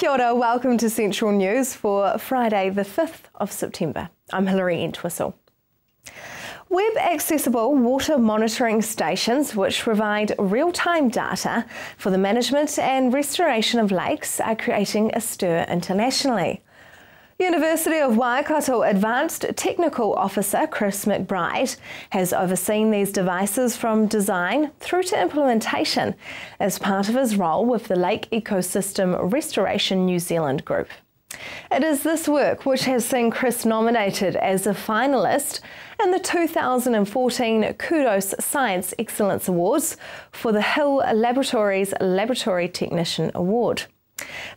Kia ora, welcome to Central News for Friday the 5th of September. I'm Hilary Entwistle. Web-accessible water monitoring stations which provide real-time data for the management and restoration of lakes are creating a stir internationally. University of Waikato Advanced Technical Officer Chris McBride has overseen these devices from design through to implementation as part of his role with the Lake Ecosystem Restoration New Zealand Group. It is this work which has seen Chris nominated as a finalist in the 2014 Kudos Science Excellence Awards for the Hill Laboratories Laboratory Technician Award.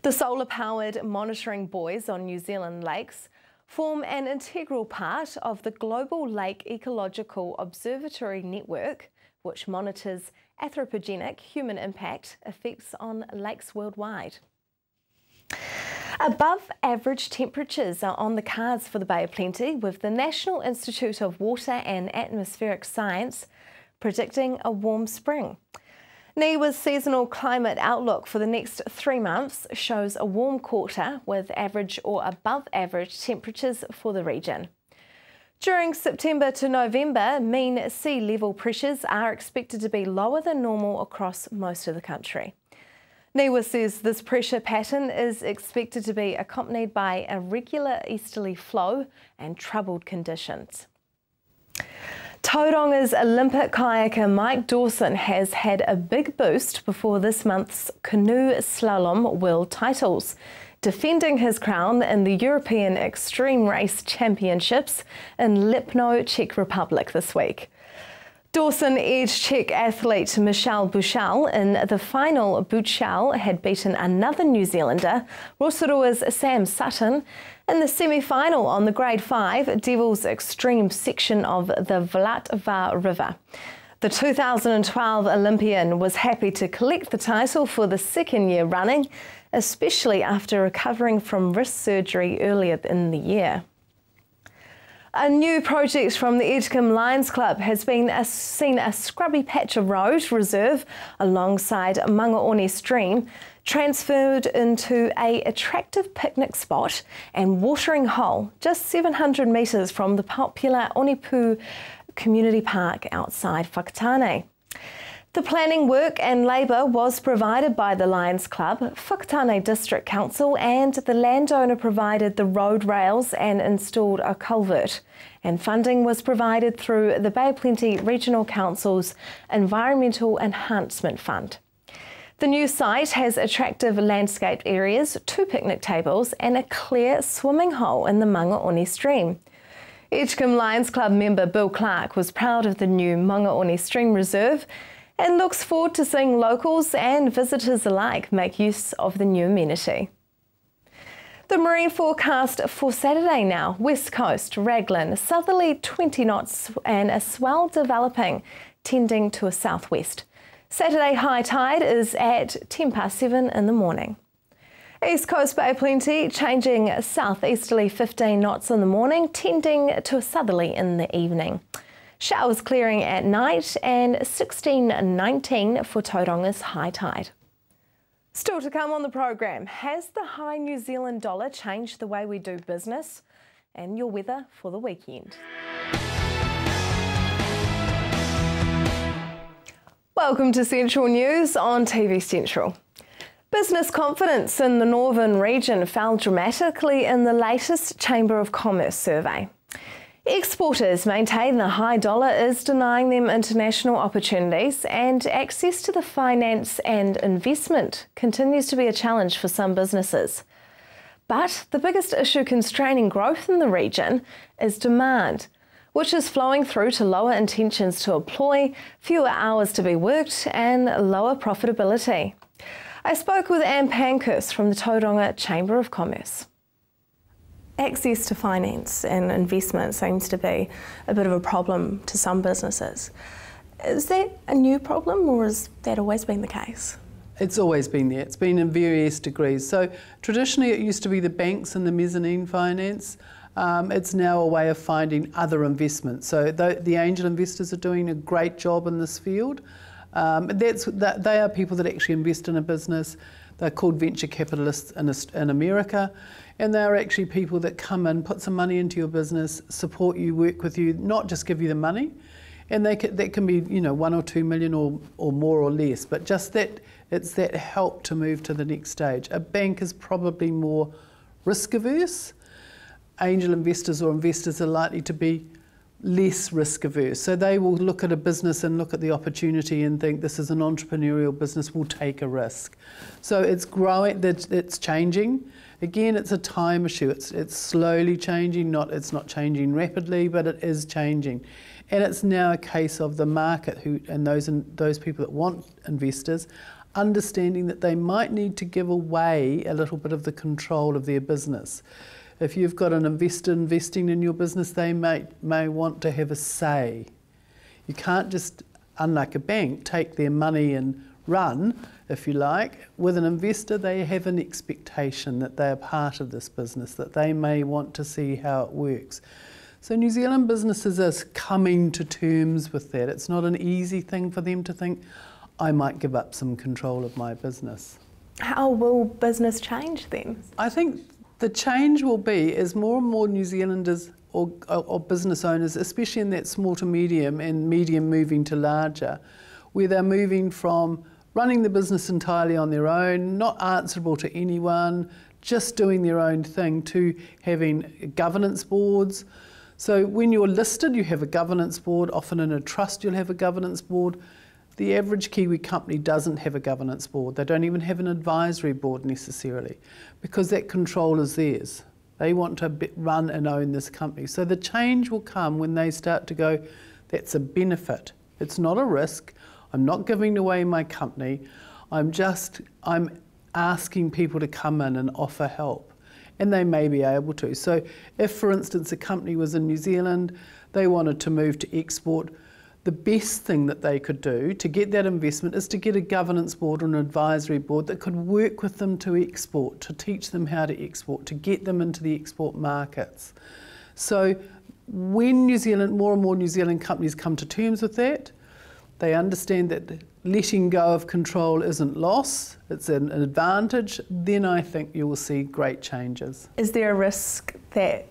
The solar-powered monitoring buoys on New Zealand lakes form an integral part of the Global Lake Ecological Observatory Network, which monitors anthropogenic human impact effects on lakes worldwide. Above average temperatures are on the cards for the Bay of Plenty, with the National Institute of Water and Atmospheric Science predicting a warm spring. NIWA's seasonal climate outlook for the next 3 months shows a warm quarter with average or above average temperatures for the region. During September to November, mean sea level pressures are expected to be lower than normal across most of the country. NIWA says this pressure pattern is expected to be accompanied by a regular easterly flow and troubled conditions. Tauranga's Olympic kayaker Mike Dawson has had a big boost before this month's canoe slalom world titles, defending his crown in the European Extreme Race Championships in Lipno, Czech Republic this week. Dawson edged Czech athlete Michal Buchal in the final. Buchal had beaten another New Zealander, Rosarua's Sam Sutton, in the semi-final on the Grade 5 Devils Extreme section of the Vltava River. The 2012 Olympian was happy to collect the title for the second year running, especially after recovering from wrist surgery earlier in the year. A new project from the Edgecombe Lions Club has seen a scrubby patch of road reserve alongside Mangaoni Stream transferred into an attractive picnic spot and watering hole just 700 metres from the popular Onipu Community Park outside Whakatane. The planning work and labour was provided by the Lions Club, Whakatane District Council, and the landowner provided the road rails and installed a culvert. And funding was provided through the Bay of Plenty Regional Council's Environmental Enhancement Fund. The new site has attractive landscaped areas, 2 picnic tables and a clear swimming hole in the Mangaoni Stream. Edgecombe Lions Club member Bill Clark was proud of the new Mangaoni Stream Reserve and looks forward to seeing locals and visitors alike make use of the new amenity. The marine forecast for Saturday now: west coast, Raglan, southerly 20 knots and a swell developing, tending to a southwest. Saturday high tide is at 7:10 in the morning. East Coast Bay of Plenty changing southeasterly 15 knots in the morning, tending to a southerly in the evening. Showers clearing at night and 16:19 for Tauranga's high tide. Still to come on the program, has the high New Zealand dollar changed the way we do business? And your weather for the weekend. Welcome to Central News on TV Central. Business confidence in the northern region fell dramatically in the latest Chamber of Commerce survey. Exporters maintain the high dollar is denying them international opportunities, and access to the finance and investment continues to be a challenge for some businesses. But the biggest issue constraining growth in the region is demand, which is flowing through to lower intentions to employ, fewer hours to be worked and lower profitability. I spoke with Anne Pankhurst from the Tauranga Chamber of Commerce. Access to finance and investment seems to be a bit of a problem to some businesses. Is that a new problem, or has that always been the case? It's always been there. It's been in various degrees. So traditionally it used to be the banks and the mezzanine finance. It's now a way of finding other investments. So the angel investors are doing a great job in this field. They are people that actually invest in a business. They're called venture capitalists in America, and they're actually people that come in, put some money into your business, support you, work with you, not just give you the money. And that can be, you know, 1 or 2 million or more or less, but just that it's that help to move to the next stage. A bank is probably more risk averse. Angel investors or investors are likely to be less risk averse. So they will look at a business and look at the opportunity and think this is an entrepreneurial business, we'll take a risk. So it's growing, it's changing. Again, it's a time issue. It's slowly changing, it's not changing rapidly, but it is changing. And it's now a case of the market and those people that want investors understanding that they might need to give away a little bit of the control of their business. If you've got an investor investing in your business, they may want to have a say. You can't just, unlike a bank, take their money and run, if you like. With an investor, they have an expectation that they are part of this business, that they may want to see how it works. So New Zealand businesses are coming to terms with that. It's not an easy thing for them to think, I might give up some control of my business. How will business change then? I think the change will be as more and more New Zealanders or business owners, especially in that small to medium and medium moving to larger, where they're moving from running the business entirely on their own, not answerable to anyone, just doing their own thing, to having governance boards. So when you're listed, you have a governance board. Often in a trust, you'll have a governance board. The average Kiwi company doesn't have a governance board. They don't even have an advisory board necessarily, because that control is theirs. They want to run and own this company. So the change will come when they start to go, that's a benefit. It's not a risk. I'm not giving away my company. I'm asking people to come in and offer help. And they may be able to. So if, for instance, a company was in New Zealand, they wanted to move to export, the best thing that they could do to get that investment is to get a governance board or an advisory board that could work with them to export, to teach them how to export, to get them into the export markets. So when more and more New Zealand companies come to terms with that, they understand that letting go of control isn't loss, it's an advantage, then I think you will see great changes. Is there a risk that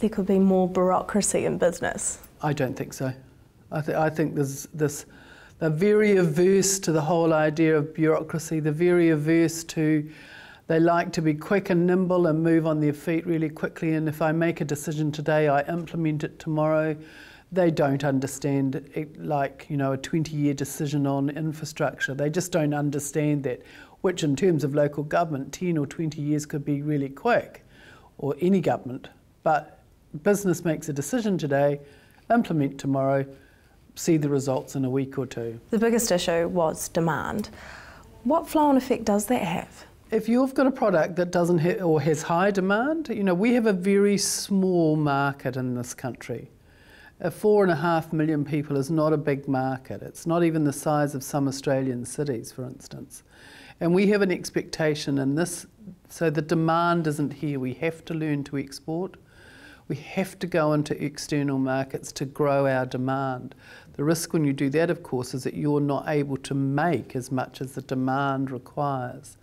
there could be more bureaucracy in business? I don't think so. I think they're very averse to the whole idea of bureaucracy. They're very averse to, they like to be quick and nimble and move on their feet really quickly. And if I make a decision today, I implement it tomorrow. They don't understand it like, you know, a 20-year decision on infrastructure. They just don't understand that, which in terms of local government, 10 or 20 years could be really quick, or any government. But business makes a decision today, implement tomorrow, see the results in a week or two. The biggest issue was demand. What flow-on effect does that have? If you've got a product that doesn't have, or has high demand, you know, we have a very small market in this country. 4.5 million people is not a big market. It's not even the size of some Australian cities, for instance. And we have an expectation in this, so the demand isn't here. We have to learn to export. We have to go into external markets to grow our demand. The risk when you do that, of course, is that you're not able to make as much as the demand requires.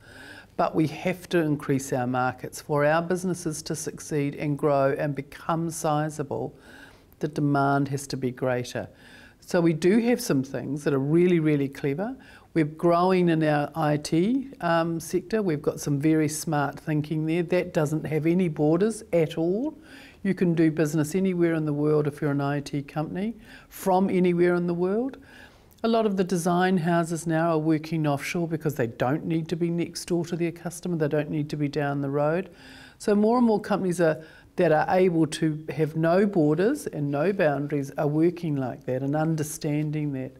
But we have to increase our markets for our businesses to succeed and grow and become sizable. The demand has to be greater. So we do have some things that are really, really clever. We're growing in our IT sector. We've got some very smart thinking there. That doesn't have any borders at all. You can do business anywhere in the world if you're an IT company, from anywhere in the world. A lot of the design houses now are working offshore because they don't need to be next door to their customer. They don't need to be down the road. So more and more companies that are able to have no borders and no boundaries are working like that and understanding that.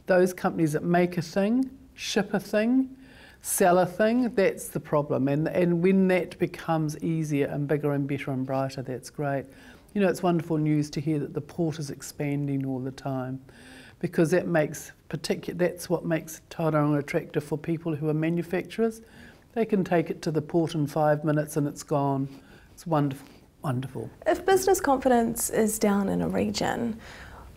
Those companies that make a thing, ship a thing, sell a thing, that's the problem. And when that becomes easier and bigger and better and brighter, that's great. You know, it's wonderful news to hear that the port is expanding all the time, because that's what makes Tauranga attractive for people who are manufacturers. They can take it to the port in 5 minutes and it's gone. It's wonderful. Wonderful. If business confidence is down in a region,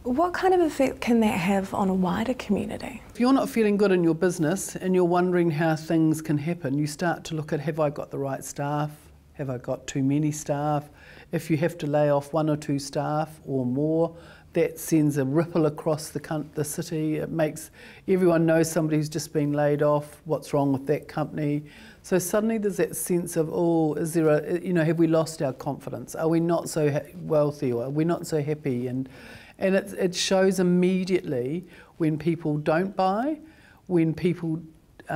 What kind of effect can that have on a wider community? If you're not feeling good in your business and you're wondering how things can happen, you start to look at, have I got the right staff? Have I got too many staff? If you have to lay off 1 or 2 staff or more, that sends a ripple across the city. It makes everyone know somebody who's just been laid off, what's wrong with that company. So suddenly there's that sense of, oh, is there a, have we lost our confidence? Are we not so wealthy, or are we not so happy? And it shows immediately when people don't buy, when people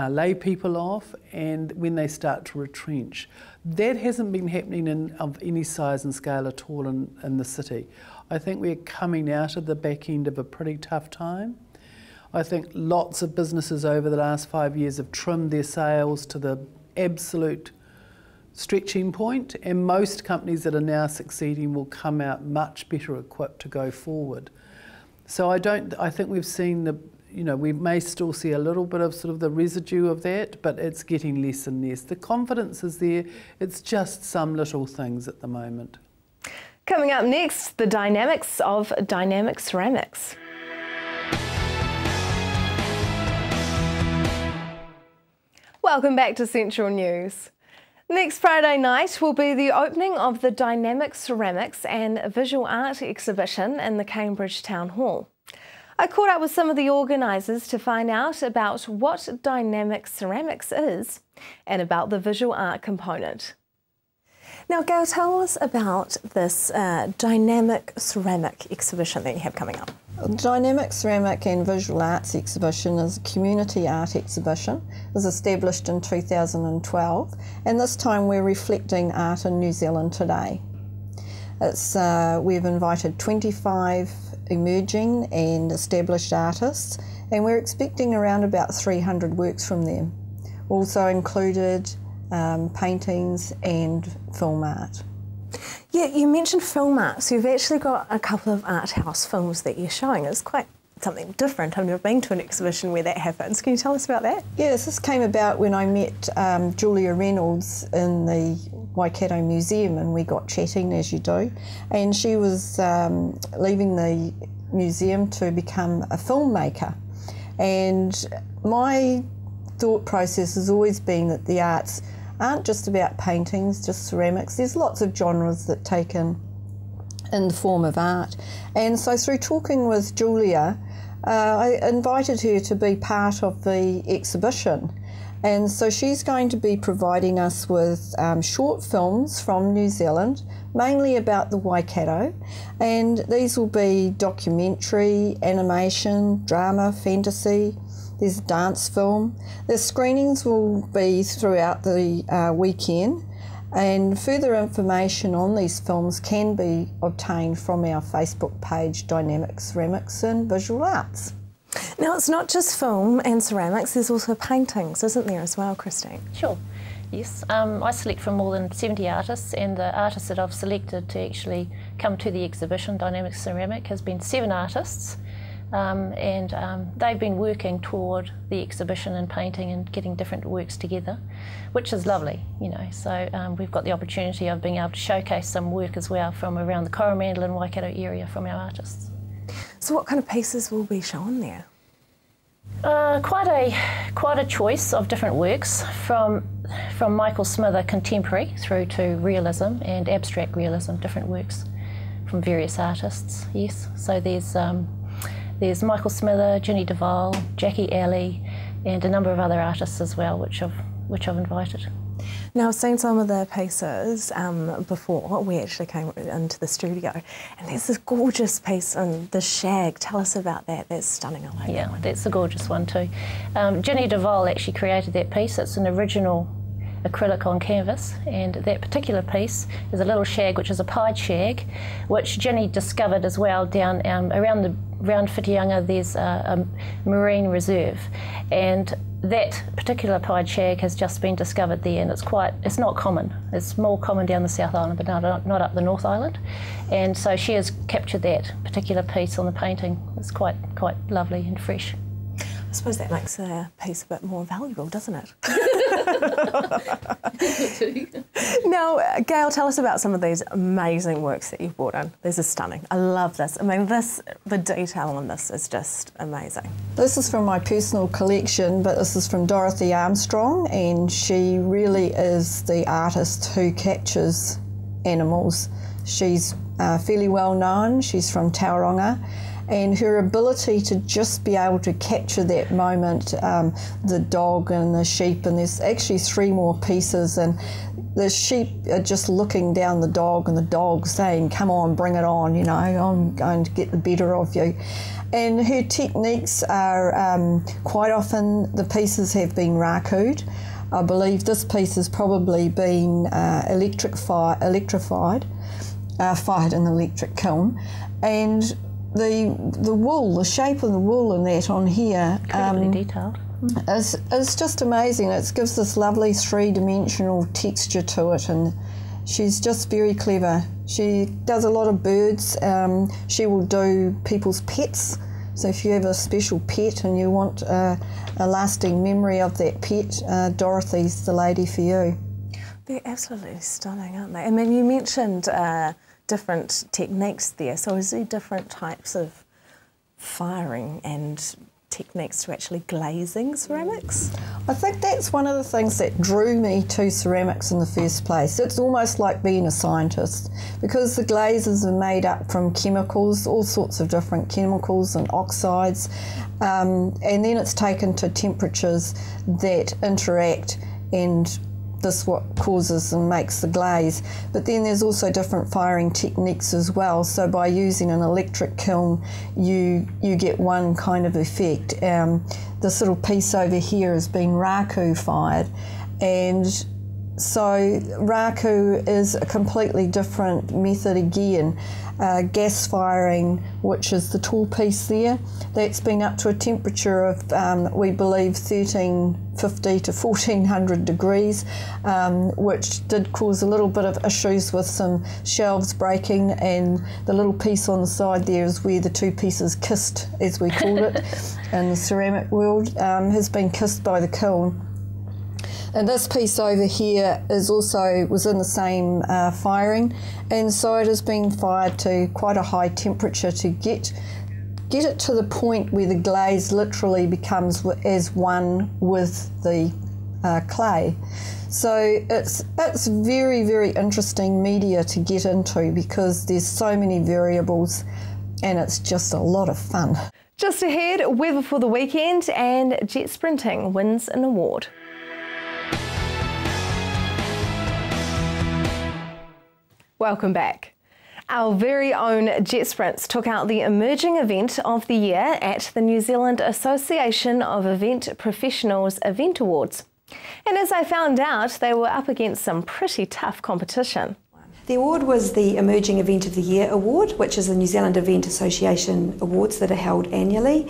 lay people off, and when they start to retrench. That hasn't been happening of any size and scale at all in the city. I think we're coming out of the back end of a pretty tough time. I think lots of businesses over the last 5 years have trimmed their sales to the absolute stretching point, and most companies that are now succeeding will come out much better equipped to go forward. So I think we've seen we may still see a little bit of sort of the residue of that, but it's getting less and less. The confidence is there, it's just some little things at the moment. Coming up next, the dynamics of dynamic ceramics. Welcome back to Central News. Next Friday night will be the opening of the Dynamic Ceramics and Visual Art exhibition in the Cambridge Town Hall. I caught up with some of the organisers to find out about what dynamic ceramics is and about the visual art component. Now, Gail, tell us about this dynamic ceramic exhibition that you have coming up. The Dynamic Ceramic and Visual Arts exhibition is a community art exhibition. It was established in 2012, and this time we're reflecting art in New Zealand today. We've invited 25 emerging and established artists, and we're expecting around about 300 works from them. Also included paintings and film art. Yeah, you mentioned film art, so you've actually got a couple of art house films that you're showing. It's quite something different. I've never been to an exhibition where that happens. Can you tell us about that? Yes, this came about when I met Julia Reynolds in the Waikato Museum, and we got chatting, as you do, and she was leaving the museum to become a filmmaker. And my thought process has always been that the arts aren't just about paintings, just ceramics. There's lots of genres that take in the form of art. And so through talking with Julia, I invited her to be part of the exhibition. And so she's going to be providing us with short films from New Zealand, mainly about the Waikato. And these will be documentary, animation, drama, fantasy. There's a dance film. The screenings will be throughout the weekend, and further information on these films can be obtained from our Facebook page, Dynamic Ceramics and Visual Arts. Now, it's not just film and ceramics, there's also paintings, isn't there, as well, Christine? Sure, yes. I select from more than 70 artists, and the artists that I've selected to actually come to the exhibition, Dynamic Ceramic, has been 7 artists. They've been working toward the exhibition and painting and getting different works together, which is lovely, So we've got the opportunity of being able to showcase some work as well from around the Coromandel and Waikato area from our artists. So what kind of pieces will be shown there? Quite a choice of different works, from Michael Smither contemporary through to realism and abstract realism, different works from various artists, yes. So there's Michael Smither, Ginny Duval, Jackie Alley, and a number of other artists as well, which I've invited. Now, I've seen some of the pieces before we actually came into the studio, and there's this gorgeous piece in the shag. Tell us about that. That's stunning. I like that one. That's a gorgeous one too. Ginny Duval actually created that piece. It's an original acrylic on canvas, and that particular piece is a little shag, which is a pied shag, which Ginny discovered as well down around Whitianga. There's a marine reserve, and that particular pied shag has just been discovered there, and it's not common. It's more common down the South Island, but not up the North Island. And so she has captured that particular piece on the painting. It's quite lovely and fresh. I suppose that makes the piece a bit more valuable, doesn't it? Now, Gail, tell us about some of these amazing works that you've brought in. These are stunning. I love this. I mean, the detail on this is just amazing. This is from my personal collection, but this is from Dorothy Armstrong, and she really is the artist who captures animals. She's fairly well known. She's from Tauranga, and her ability to just be able to capture that moment, the dog and the sheep, and there's actually 3 more pieces, and the sheep are just looking down the dog, and the dog saying, come on, bring it on, you know, I'm going to get the better of you. And her techniques are, quite often the pieces have been raku'd. I believe this piece has probably been electrified, fired in the electric kiln, and the wool, the shape of the wool in that on here, Incredibly detailed. It's just amazing. It gives this lovely 3-dimensional texture to it, and she's just very clever. She does a lot of birds. She will do people's pets. So if you have a special pet and you want a lasting memory of that pet, Dorothy's the lady for you. They're absolutely stunning, aren't they? I mean, you mentioned different techniques there. So is there different types of firing and techniques to actually glazing ceramics? I think that's one of the things that drew me to ceramics in the first place. It's almost like being a scientist, because the glazes are made up from chemicals, all sorts of different chemicals and oxides, and then it's taken to temperatures that interact, and this what causes and makes the glaze. But then there's also different firing techniques as well. So by using an electric kiln, you get one kind of effect. This little piece over here has been raku fired, and so raku is a completely different method again. Gas firing, which is the tall piece there, that's been up to a temperature of, we believe, 1350 to 1400 degrees, which did cause a little bit of issues with some shelves breaking, and the little piece on the side there is where the 2 pieces kissed, as we called it in the ceramic world, has been kissed by the kiln. And this piece over here was in the same firing, and so it has been fired to quite a high temperature to get it to the point where the glaze literally becomes as one with the clay. So it's very, very interesting media to get into, because there's so many variables, and it's just a lot of fun. Just ahead, weather for the weekend, and jet sprinting wins an award. Welcome back. Our very own Jet Sprints took out the emerging event of the year at the New Zealand Association of Event Professionals Event Awards. And as I found out, they were up against some pretty tough competition. The award was the Emerging Event of the Year award, which is the New Zealand Event Association awards that are held annually.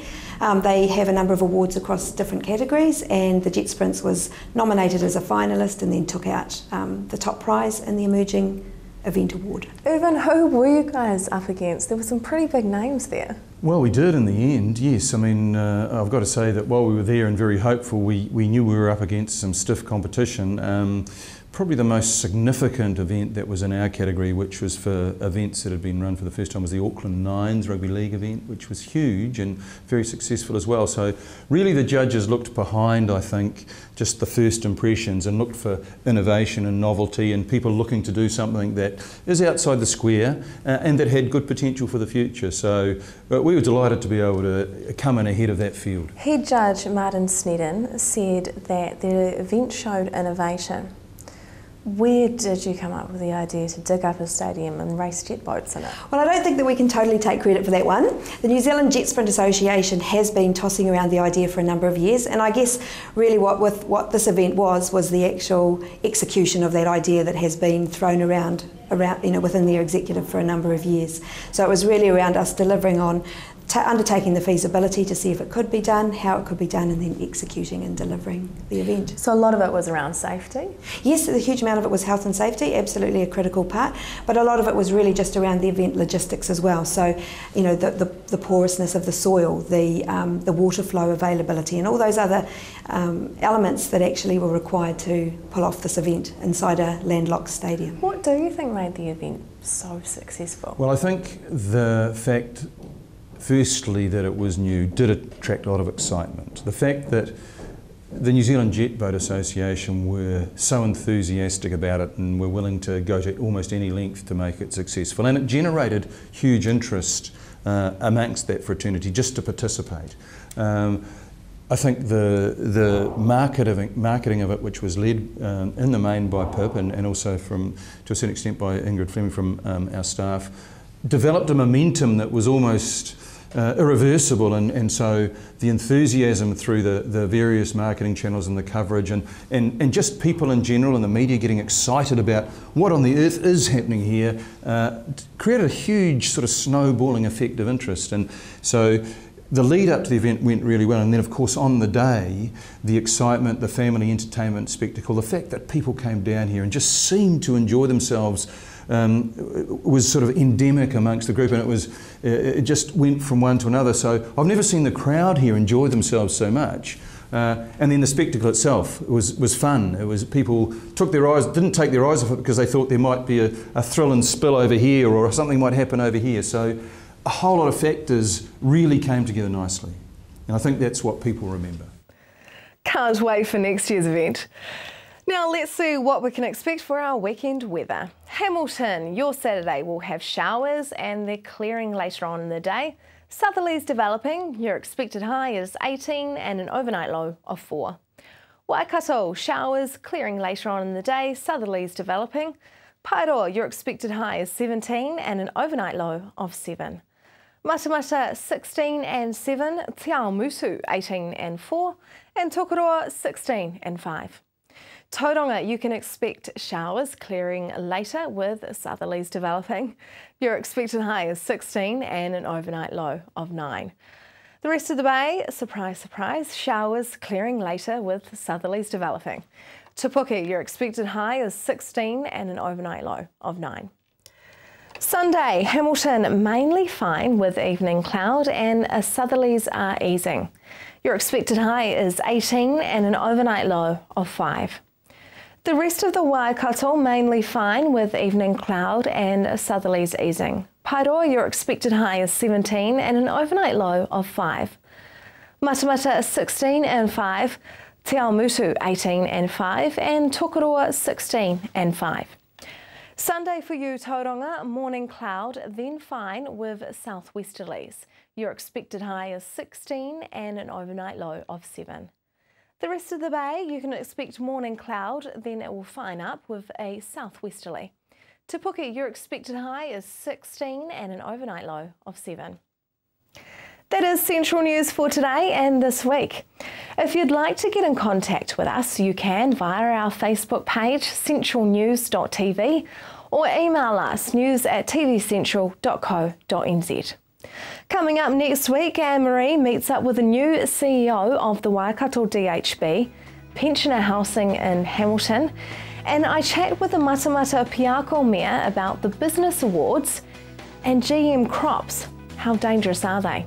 They have a number of awards across different categories, and the Jet Sprints was nominated as a finalist and then took out the top prize in the Emerging Event Award. Irvin, who were you guys up against? There were some pretty big names there. Well, we did in the end, yes. I mean, I've got to say that while we were there and very hopeful, we knew we were up against some stiff competition. Probably the most significant event that was in our category, which was for events that had been run for the first time, was the Auckland Nines Rugby League event, which was huge and very successful as well. So really the judges looked behind, I think, just the first impressions, and looked for innovation and novelty and people looking to do something that is outside the square and that had good potential for the future. So we were delighted to be able to come in ahead of that field. Head judge Martin Snedden said that the event showed innovation. Where did you come up with the idea to dig up a stadium and race jet boats in it? Well, I don't think that we can totally take credit for that one. The New Zealand Jet Sprint Association has been tossing around the idea for a number of years, and I guess really what this event was the actual execution of that idea that has been thrown around within their executive for a number of years. So it was really around us delivering on undertaking the feasibility to see if it could be done, how it could be done, and then executing and delivering the event. So a lot of it was around safety? Yes, a huge amount of it was health and safety, absolutely a critical part, but a lot of it was really just around the event logistics as well. So, you know, the porousness of the soil, the water flow availability, and all those other elements that actually were required to pull off this event inside a landlocked stadium. What do you think made the event so successful? Well, I think the fact, firstly, that it was new did attract a lot of excitement. The fact that the New Zealand Jet Boat Association were so enthusiastic about it and were willing to go to almost any length to make it successful, and it generated huge interest amongst that fraternity just to participate. I think the marketing of it, which was led in the main by Pip and also to a certain extent by Ingrid Fleming from our staff, developed a momentum that was almost irreversible, and so the enthusiasm through the various marketing channels and the coverage and just people in general and the media getting excited about what on the earth is happening here created a huge sort of snowballing effect of interest. And so the lead up to the event went really well, and then of course on the day, the excitement, the family entertainment spectacle, the fact that people came down here and just seemed to enjoy themselves was sort of endemic amongst the group, and it just went from one to another. So I've never seen the crowd here enjoy themselves so much. And then the spectacle itself was fun. It was people didn't take their eyes off it because they thought there might be a thrill and spill over here or something might happen over here. So a whole lot of factors really came together nicely. And I think that's what people remember. Can't wait for next year's event. Now let's see what we can expect for our weekend weather. Hamilton, your Saturday will have showers and they're clearing later on in the day. Southerlies developing, your expected high is 18 and an overnight low of 4. Waikato, showers clearing later on in the day, southerlies developing. Paeroa, your expected high is 17 and an overnight low of 7. Matamata 16 and 7, Te Awamutu 18 and 4, and Tokoroa 16 and 5. Tauranga, you can expect showers clearing later with southerlies developing. Your expected high is 16 and an overnight low of 9. The rest of the bay, surprise, surprise, showers clearing later with southerlies developing. Te Puke, your expected high is 16 and an overnight low of 9. Sunday, Hamilton mainly fine with evening cloud and southerlies are easing. Your expected high is 18 and an overnight low of 5. The rest of the Waikato mainly fine with evening cloud and southerlies easing. Paeroa, your expected high is 17 and an overnight low of 5. Matamata 16 and 5, Te Awamutu 18 and 5, and Tokoroa 16 and 5. Sunday for you, Tauranga, morning cloud, then fine with southwesterlies. Your expected high is 16 and an overnight low of 7. The rest of the bay, you can expect morning cloud, then it will fine up with a southwesterly. Te Puke, your expected high is 16 and an overnight low of 7. That is Central News for today and this week. If you'd like to get in contact with us, you can via our Facebook page, centralnews.tv, or email us news@tvcentral.co.nz. Coming up next week, Anne-Marie meets up with the new CEO of the Waikato DHB, pensioner housing in Hamilton, and I chat with the Matamata Piako Mayor about the Business Awards and GM crops. How dangerous are they?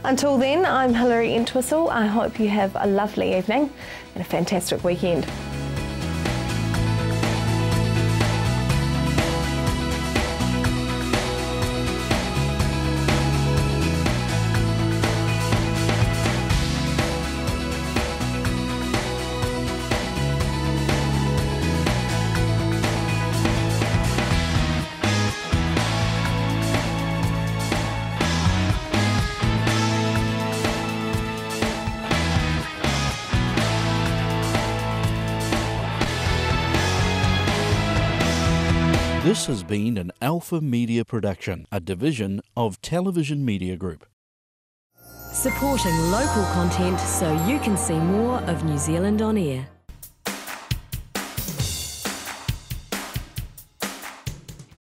Until then, I'm Hilary Entwistle. I hope you have a lovely evening and a fantastic weekend. This has been an Alpha Media production, a division of Television Media Group. Supporting local content so you can see more of New Zealand on air.